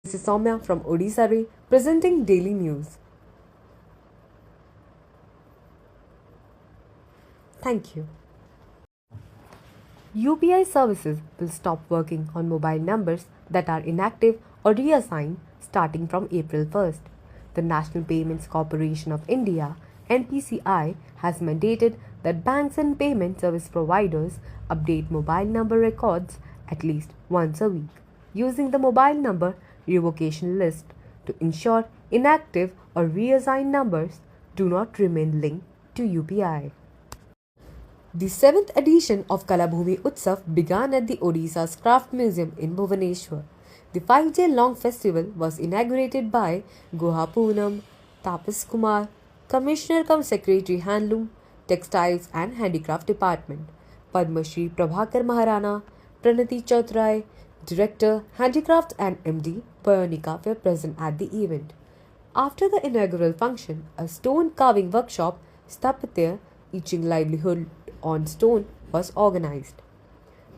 This is Soumya from Odisha Ray presenting daily news. Thank you. UPI services will stop working on mobile numbers that are inactive or reassigned starting from April 1st. The National Payments Corporation of India (NPCI) has mandated that banks and payment service providers update mobile number records at least once a week using the mobile number revocation list to ensure inactive or reassigned numbers do not remain linked to UPI. The 7th edition of Kalabhumi Utsav began at the Odisha's Craft Museum in Bhubaneswar. The 5-day long festival was inaugurated by Guha Poonam, Tapas Kumar, Commissioner cum Secretary Handloom, Textiles and Handicraft Department, Padma Shri Prabhakar Maharana, Pranati Chaudhary, Director, Handicraft and MD, Payonika were present at the event. After the inaugural function, a stone carving workshop, Sthapatya, Teaching Livelihood on Stone, was organized.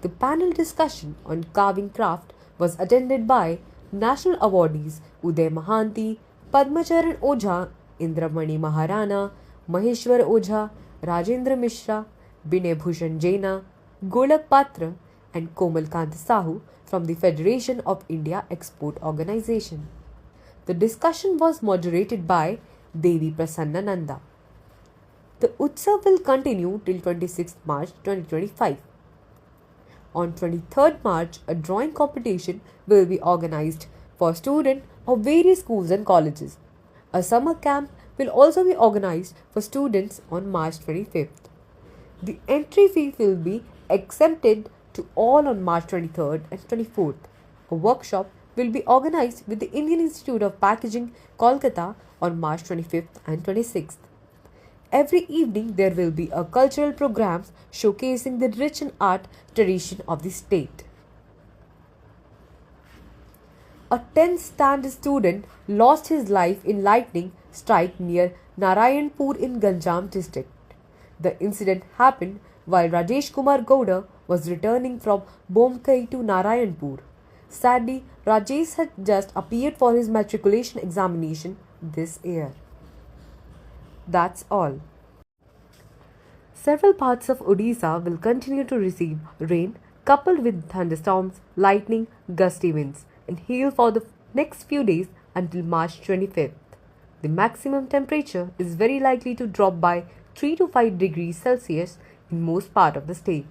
The panel discussion on carving craft was attended by national awardees Uday Mahanti, Padmacharan Ojha, Indramani Maharana, Maheshwar Ojha, Rajendra Mishra, Binay Bhushan Jaina, Golak Patra, and Komal Kant Sahu from the Federation of India Export Organization. The discussion was moderated by Devi Prasanna Nanda. The Utsav will continue till 26 March 2025. On 23rd March, a drawing competition will be organized for students of various schools and colleges. A summer camp will also be organized for students on March 25th. The entry fee will be exempted to all on March 23rd and 24th. A workshop will be organized with the Indian Institute of Packaging, Kolkata on March 25th and 26th. Every evening there will be a cultural programs showcasing the rich and art tradition of the state. A 10th standard student lost his life in lightning strike near Narayanpur in Ganjam district. The incident happened while Rajesh Kumar Gowda was returning from Bomkai to Narayanpur. Sadly, Rajesh had just appeared for his matriculation examination this year. That's all. Several parts of Odisha will continue to receive rain coupled with thunderstorms, lightning, gusty winds, and hail for the next few days until March 25th. The maximum temperature is very likely to drop by 3 to 5 degrees Celsius in most part of the state.